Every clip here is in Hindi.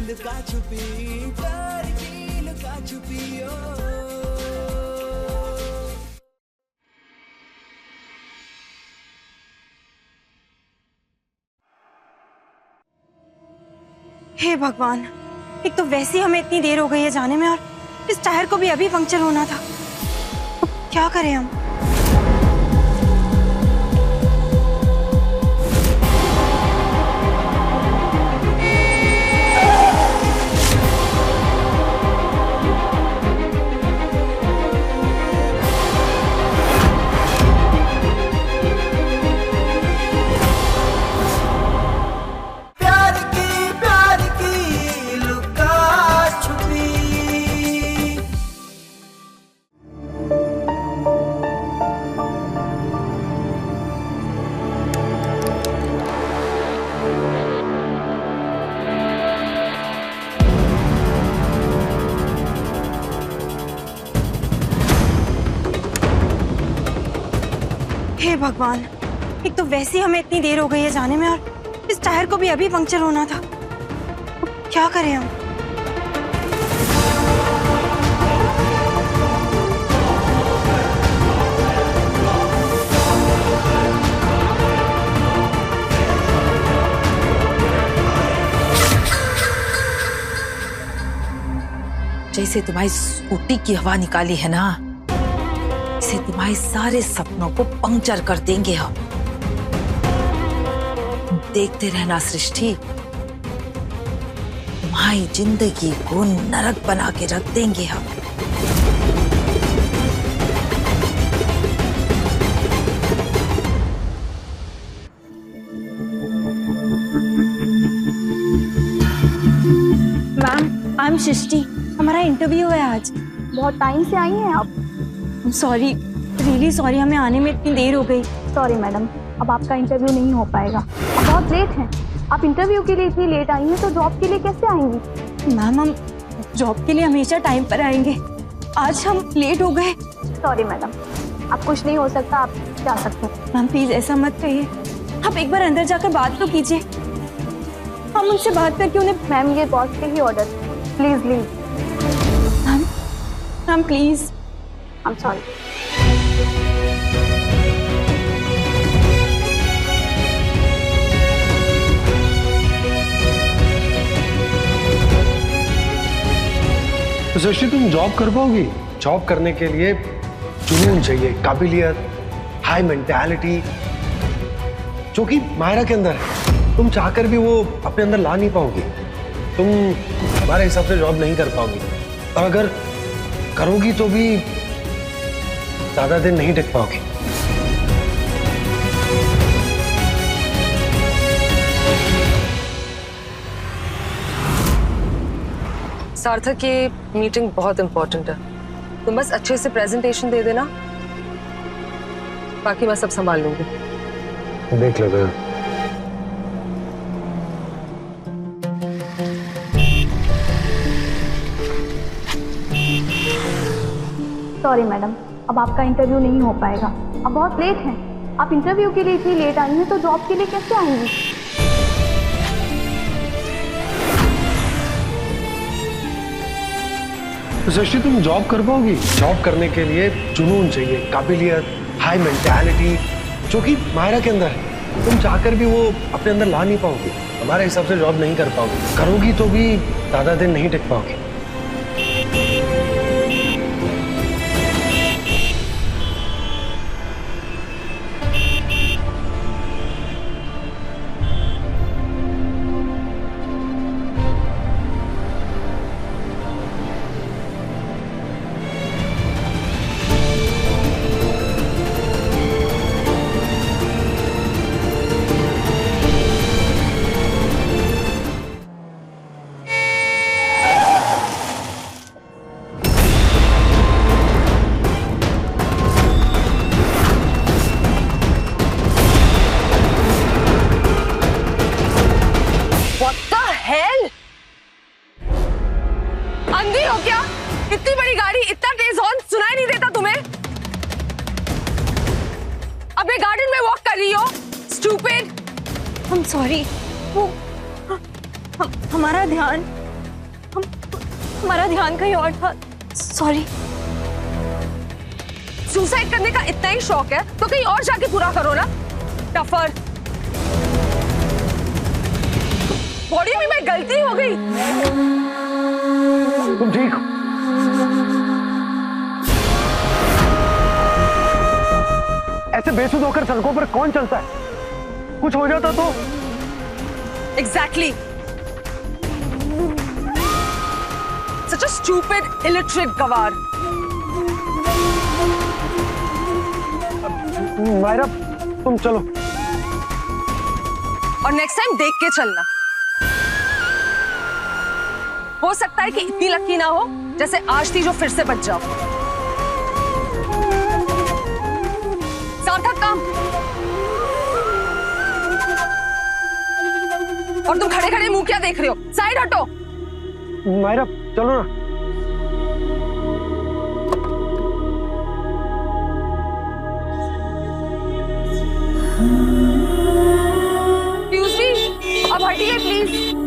लुका छुपी, प्यार की लुका छुपी ओ। हे भगवान, एक तो वैसे ही हमें इतनी देर हो गई है जाने में, और इस टायर को भी अभी पंक्चर होना था। अब क्या करें हम? हे भगवान, एक तो वैसे ही हमें इतनी देर हो गई है जाने में, और इस टायर को भी अभी पंक्चर होना था। अब क्या करें हम? जैसे तुम्हारी स्कूटी की हवा निकाली है ना, इसे तुम्हारे सारे सपनों को पंक्चर कर देंगे हम। देखते रहना सृष्टि, तुम्हारी जिंदगी को नरक बना के रख देंगे हम। मैम, आई एम सृष्टि। हमारा इंटरव्यू है आज। बहुत टाइम से आई हैं आप? सॉरी, रियली सॉरी, हमें आने में इतनी देर हो गई। सॉरी मैडम, अब आपका इंटरव्यू नहीं हो पाएगा, अब बहुत लेट हैं। आप इंटरव्यू के लिए इतनी लेट आई हैं तो जॉब के लिए कैसे आएंगी? मैम, हम जॉब के लिए हमेशा टाइम पर आएंगे, आज हम लेट हो गए। सॉरी मैडम, अब कुछ नहीं हो सकता, आप जा सकते हैं। मैम प्लीज ऐसा मत कहिए, आप एक बार अंदर जाकर बात तो कीजिए। हम उनसे बात करके उन्हें। मैम, ये बॉस के ही order, please leave. Ma'am please. I am sorry. तो सृष्टि, तुम जॉब कर पाओगी? जॉब करने के लिए जुनून चाहिए, काबिलियत, हाई मेंटालिटी, जो कि मायरा के अंदर है। तुम चाहकर भी वो अपने अंदर ला नहीं पाओगी। तुम हमारे हिसाब से जॉब नहीं कर पाओगी, और अगर करोगी तो भी ज्यादा दिन नहीं टिक पाओगी। सार्थक, ये मीटिंग बहुत इंपॉर्टेंट है, तुम बस अच्छे से प्रेजेंटेशन दे देना, बाकी मैं सब संभाल लूंगी। देख लेते हैं। सॉरी मैडम, अब आपका इंटरव्यू नहीं हो पाएगा, अब बहुत लेट हैं। आप इंटरव्यू के लिए इतनी लेट आई हैं तो जॉब के लिए कैसे आएंगी? तो सृष्टि, तुम जॉब कर पाओगी? जॉब करने के लिए जुनून चाहिए, काबिलियत, हाई मेंटालिटी, जो कि मायरा के अंदर है। तुम चाहकर भी वो अपने अंदर ला नहीं पाओगी। हमारे हिसाब से जॉब नहीं कर पाओगी, करोगी तो भी ज्यादा दिन नहीं टिक पाओगी। अंधी हो क्या? इतनी बड़ी गाड़ी, इतना तेज हॉर्न, सुनाई नहीं देता तुम्हें? अबे गार्डन में वॉक कर रही हो? स्टूपिड। I'm sorry, वो हमारा ध्यान हमारा ध्यान कहीं और था। सॉरी। सुसाइड करने का इतना ही शौक है तो कहीं और जाके पूरा करो ना, टफर। बॉडी में मैं गलती हो गई। तुम ठीक हो? ऐसे बेसुध होकर सड़कों पर कौन चलता है? कुछ हो जाता तो? Exactly. Such a stupid, illiterate गवार। मायरा, तुम चलो। और नेक्स्ट टाइम देख के चलना। हो सकता है कि इतनी लकी ना हो जैसे आज थी जो फिर से बच जाओ। सार्थक काम। और तुम खड़े खड़े मुंह क्या देख रहे हो? साइड हटो। मायरा चलो ना। एक्सक्यूज मी, अब हटिए प्लीज।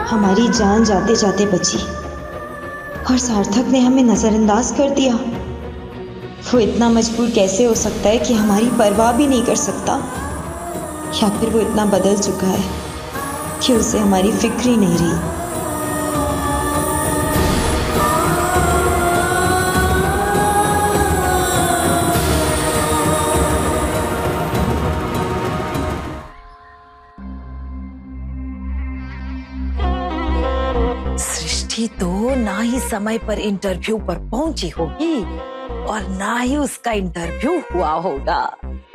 हमारी जान जाते जाते बची और सार्थक ने हमें नजरअंदाज कर दिया। वो इतना मजबूर कैसे हो सकता है कि हमारी परवाह भी नहीं कर सकता? या फिर वो इतना बदल चुका है कि उसे हमारी फिक्र ही नहीं रही। सृष्टि तो ना ही समय पर इंटरव्यू पर पहुंची होगी और ना ही उसका इंटरव्यू हुआ होगा।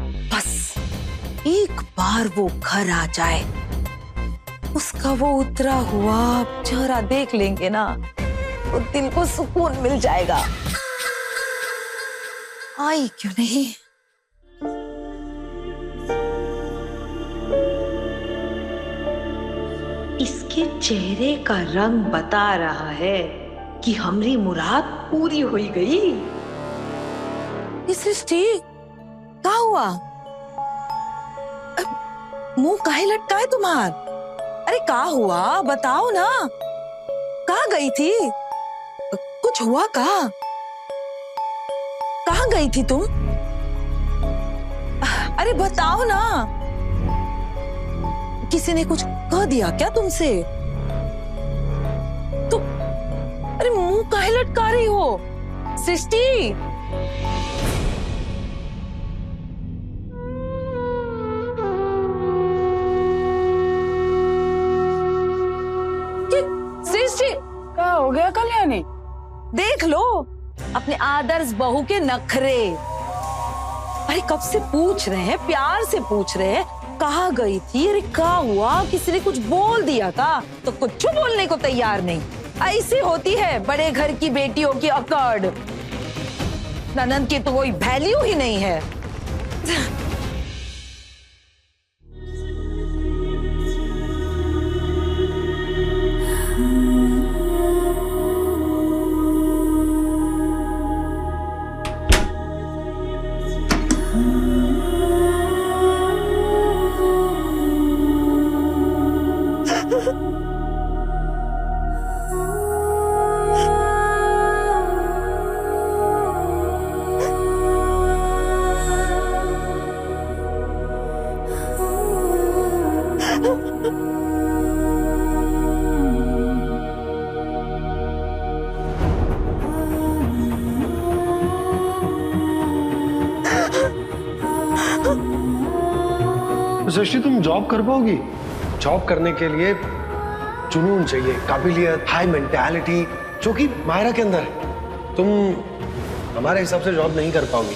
बस एक बार वो घर आ जाए, उसका वो उतरा हुआ चेहरा देख लेंगे ना तो दिल को सुकून मिल जाएगा। आई क्यों नहीं? इसके चेहरे का रंग बता रहा है कि हमारी मुराद पूरी हो गई। सृष्टि क्या हुआ? मुंह काहे लटका है तुम्हार? अरे क्या हुआ बताओ ना, कहाँ गई थी? कुछ हुआ कहाँ? कहाँ गई थी तुम? अरे बताओ ना, किसी ने कुछ कह दिया क्या तुमसे? तो अरे मुंह काहे लटका रही हो सृष्टि? सृष्टि क्या हो गया कल्याणी? देख लो अपने आदर्श बहू के नखरे। अरे कब से पूछ रहे हैं, प्यार से पूछ रहे हैं कहाँ गई थी, अरे क्या हुआ, किसी ने कुछ बोल दिया का? तो कुछ बोलने को तैयार नहीं। ऐसी होती है बड़े घर की बेटियों की अकड़। ननद की तो कोई वैल्यू ही नहीं है। सृष्टि तुम जॉब कर पाओगी? जॉब करने के लिए जुनून चाहिए, काबिलियत, हाई मेंटालिटी, जो कि मायरा के अंदर है। तुम हमारे हिसाब से जॉब नहीं कर पाओगी।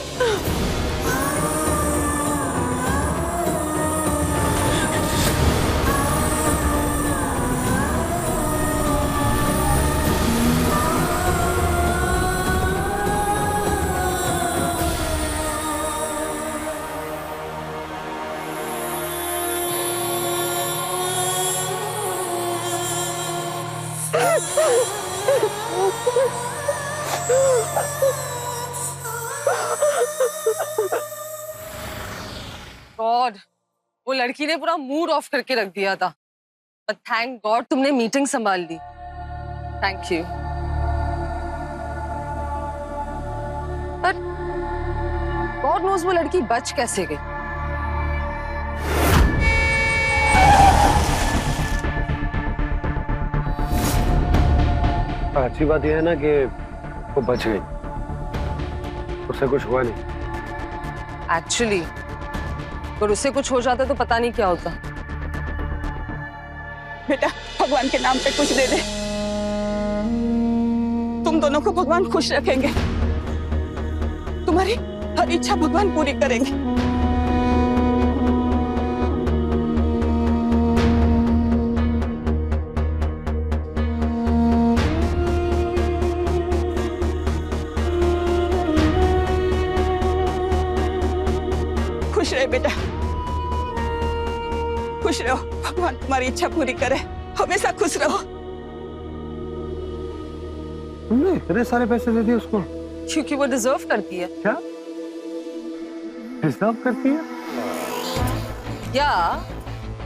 गॉड, वो लड़की ने पूरा मूड ऑफ करके रख दिया था, बट थैंक गॉड तुमने मीटिंग संभाल ली। Thank you. But God knows वो लड़की बच कैसे गई। अच्छी बात यह है ना कि वो बच गई, उससे कुछ हुआ नहीं। एक्चुअली अगर उससे कुछ हो जाता तो पता नहीं क्या होता। बेटा भगवान के नाम पे कुछ दे दे, तुम दोनों को भगवान खुश रखेंगे, तुम्हारी हर इच्छा भगवान पूरी करेंगे। खुश रहे बेटा, खुश रहो, भगवान तुम्हारी इच्छा पूरी करे, हमेशा खुश रहो। तुमने इतने सारे पैसे दे दिए उसको? क्योंकि वो डिजर्व करती है। क्या डिजर्व करती है? या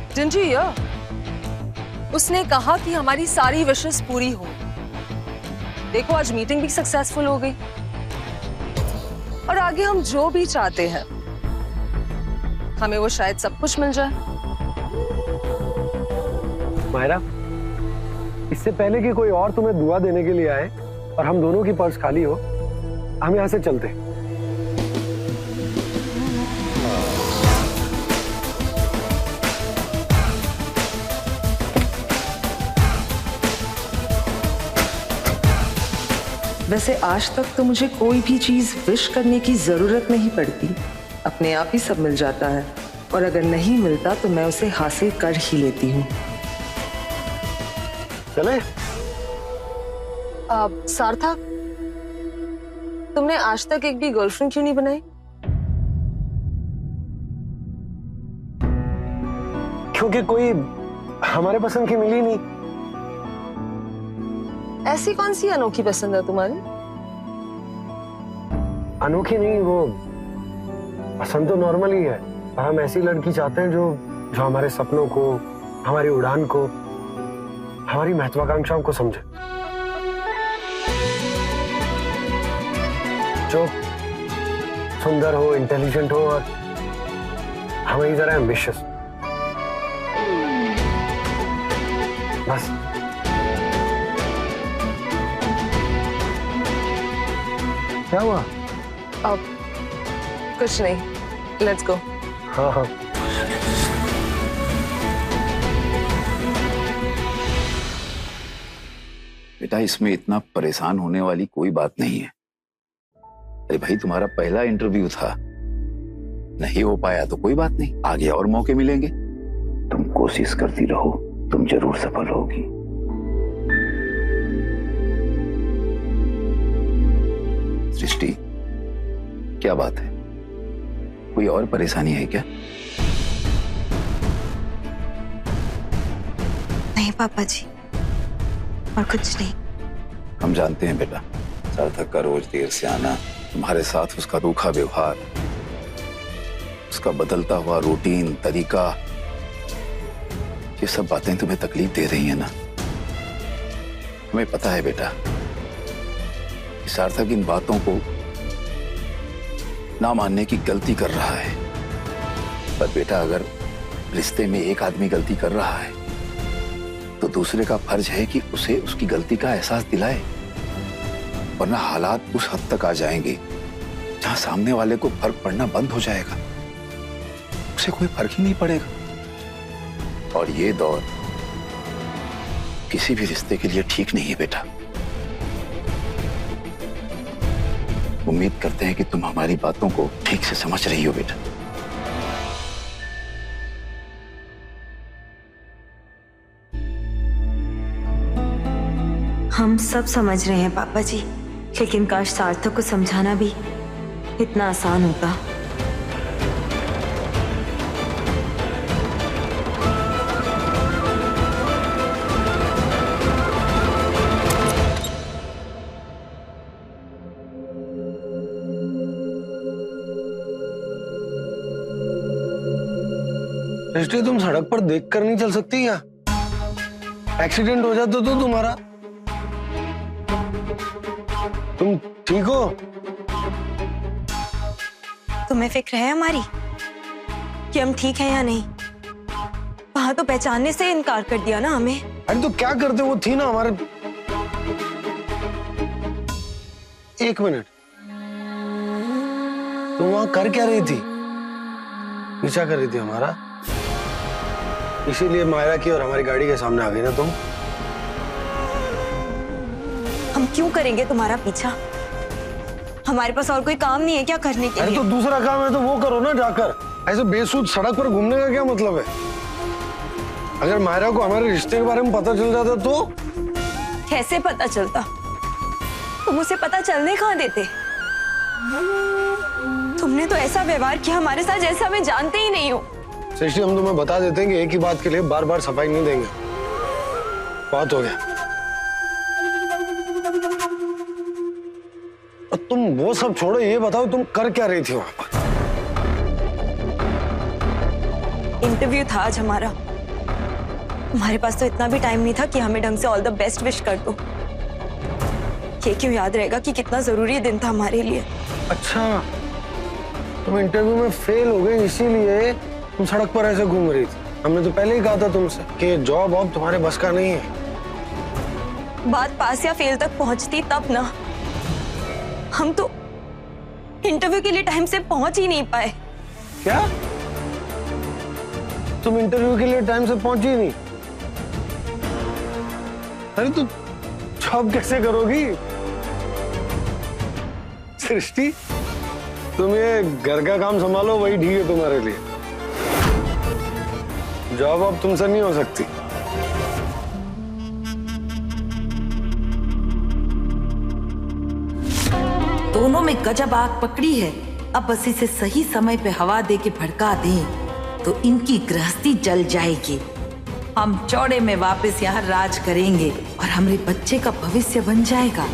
डिडंट यू हियर, उसने कहा कि हमारी सारी विशेस पूरी हो। देखो आज मीटिंग भी सक्सेसफुल हो गई और आगे हम जो भी चाहते हैं हमें वो शायद सब कुछ मिल जाए। मायरा, इससे पहले कि कोई और तुम्हें दुआ देने के लिए आए और हम दोनों की पर्स खाली हो, हम यहां से चलते हैं। वैसे आज तक तो मुझे कोई भी चीज विश करने की जरूरत नहीं पड़ती, अपने आप ही सब मिल जाता है, और अगर नहीं मिलता तो मैं उसे हासिल कर ही लेती हूँ। चले? सार्थक, तुमने आज तक एक भी गर्लफ्रेंड क्यों नहीं बनाई? क्योंकि कोई हमारे पसंद की मिली नहीं। ऐसी कौन सी अनोखी पसंद है तुम्हारी? अनोखी नहीं, वो पसंद तो नॉर्मल ही है, पर हम ऐसी लड़की चाहते हैं जो हमारे सपनों को, हमारी उड़ान को, हमारी महत्वाकांक्षाओं को समझे, जो सुंदर हो, इंटेलिजेंट हो और हमारी तरह एम्बिशियस। बस क्या हुआ? अब कुछ नहीं, लेट्स गो। हाँ हाँ। बेटा इसमें इतना परेशान होने वाली कोई बात नहीं है। अरे भाई तुम्हारा पहला इंटरव्यू था, नहीं हो पाया तो कोई बात नहीं, आगे और मौके मिलेंगे। तुम कोशिश करती रहो, तुम जरूर सफल होगी। सृष्टि, क्या बात है? कोई और परेशानी है क्या? नहीं पापा जी, और कुछ नहीं। हम जानते हैं बेटा, सार्थक का रोज देर से आना, तुम्हारे साथ उसका रूखा व्यवहार, उसका बदलता हुआ रूटीन, तरीका, ये सब बातें तुम्हें तकलीफ दे रही हैं ना? हमें पता है बेटा कि सार्थक इन बातों को ना मानने की गलती कर रहा है, पर बेटा अगर रिश्ते में एक आदमी गलती कर रहा है तो दूसरे का फर्ज है कि उसे उसकी गलती का एहसास दिलाए, वरना हालात उस हद तक आ जाएंगे जहां सामने वाले को फर्क पड़ना बंद हो जाएगा, उसे कोई फर्क ही नहीं पड़ेगा। और ये दौर किसी भी रिश्ते के लिए ठीक नहीं है बेटा। उम्मीद करते हैं कि तुम हमारी बातों को ठीक से समझ रही हो बेटा। हम सब समझ रहे हैं पापा जी, लेकिन काश सार्थक को समझाना भी इतना आसान होता। सृष्टि तुम सड़क पर देख कर नहीं चल सकती क्या? एक्सीडेंट हो जाता तो तुम्हारा। तुम ठीक हो? तुम्हें फिक्र है हमारी कि हम ठीक हैं या नहीं? वहां तो पहचानने से इनकार कर दिया ना हमें। अरे तो क्या करते, वो थी ना हमारे। एक मिनट, तुम वहां कर क्या रही थी? पीछा कर रही थी हमारा, इसीलिए मायरा की और हमारी गाड़ी के सामने आ गई ना तुम। हम क्यों करेंगे तुम्हारा पीछा? हमारे पास और कोई काम नहीं है क्या करने के अरे लिए? तो दूसरा काम है तो वो करो ना जाकर। ऐसे बेसुध सड़क पर घूमने का क्या मतलब है? अगर मायरा को हमारे रिश्ते के बारे में पता चल जाता तो? कैसे पता चलता? तुम उसे पता चलने कहाँ देते? तुमने तो ऐसा व्यवहार किया हमारे साथ जैसा हमें जानते ही नहीं हो। सृष्टि, हम तुम्हें बता देते हैं कि एक ही बात के लिए बार बार सफाई नहीं देंगे। बहुत हो गया। और तुम वो सब छोड़ो, ये बताओ तुम कर क्या रही थी वहां पर? इंटरव्यू था आज हमारा। हमारे पास तो इतना भी टाइम नहीं था कि हमें ढंग से ऑल द बेस्ट विश कर दो। ये क्यों याद रहेगा कि कितना जरूरी दिन था हमारे लिए? अच्छा, तुम इंटरव्यू में फेल हो गई इसीलिए तुम सड़क पर ऐसे घूम रही थी। हमने तो पहले ही कहा था तुमसे कि जॉब अब तुम्हारे बस का नहीं है। बात पास या फेल तक पहुंचती तब ना। हम तो इंटरव्यू के लिए टाइम से पहुंच ही नहीं पाए। क्या? तुम इंटरव्यू के लिए टाइम से पहुंची नहीं? अरे तो जॉब कैसे करोगी सृष्टि? तुम ये घर का काम संभालो, वही ठीक है तुम्हारे लिए। जॉब अब तुमसे नहीं हो सकती। दोनों में गजब आग पकड़ी है। अब बस इसे सही समय पे हवा दे के भड़का दें तो इनकी गृहस्थी जल जाएगी। हम चौड़े में वापस यहाँ राज करेंगे और हमारे बच्चे का भविष्य बन जाएगा।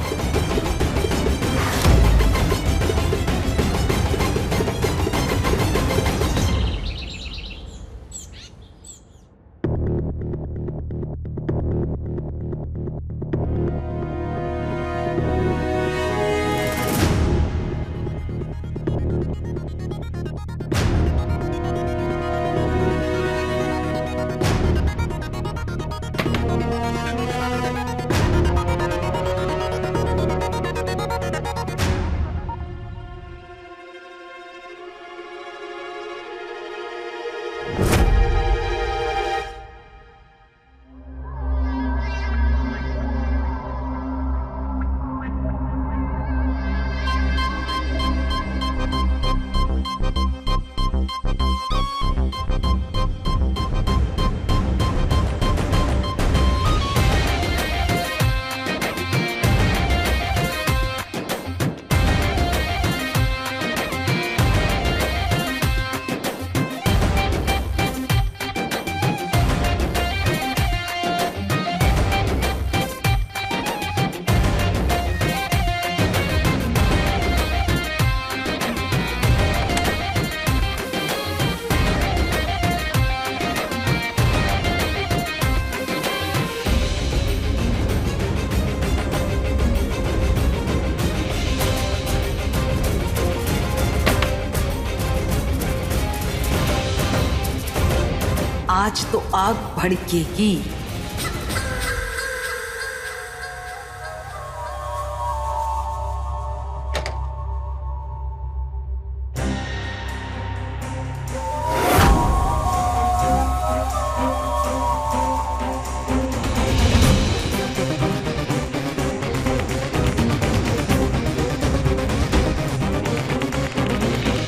आज तो आग भड़केगी।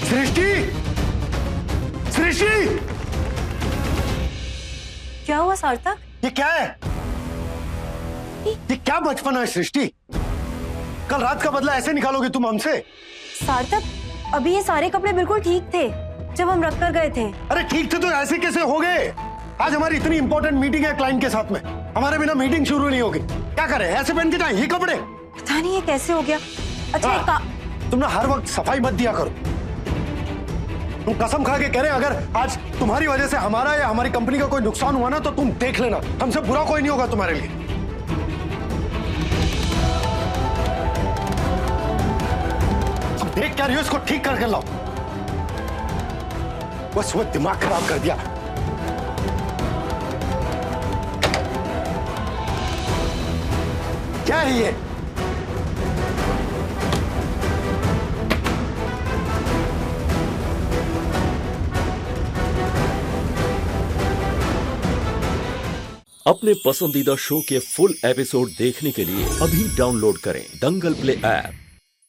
सृष्टि, सृष्टि, क्या हुआ सार्थक? ये क्या है? ये क्या बचपन है सृष्टि? कल रात का बदला ऐसे निकालोगे तुम हमसे? सार्थक, अभी ये सारे कपड़े बिल्कुल ठीक थे जब हम रख कर गए थे। अरे ठीक थे तो ऐसे कैसे हो गए? आज हमारी इतनी इंपॉर्टेंट मीटिंग है क्लाइंट के साथ में, हमारे बिना मीटिंग शुरू नहीं होगी। क्या करें, ऐसे पहन के जाए ये कपड़े? पता नहीं ये कैसे हो गया। अच्छा तुम ना हर वक्त सफाई मत दिया करो। तुम कसम खा के कह रहे हैं अगर आज तुम्हारी वजह से हमारा या हमारी कंपनी का कोई नुकसान हुआ ना तो तुम देख लेना, हमसे बुरा कोई नहीं होगा तुम्हारे लिए। अब देख क्या रही हो, इसको ठीक करके लाओ। बस वो दिमाग खराब कर दिया। क्या है ये? अपने पसंदीदा शो के फुल एपिसोड देखने के लिए अभी डाउनलोड करें दंगल प्ले ऐप।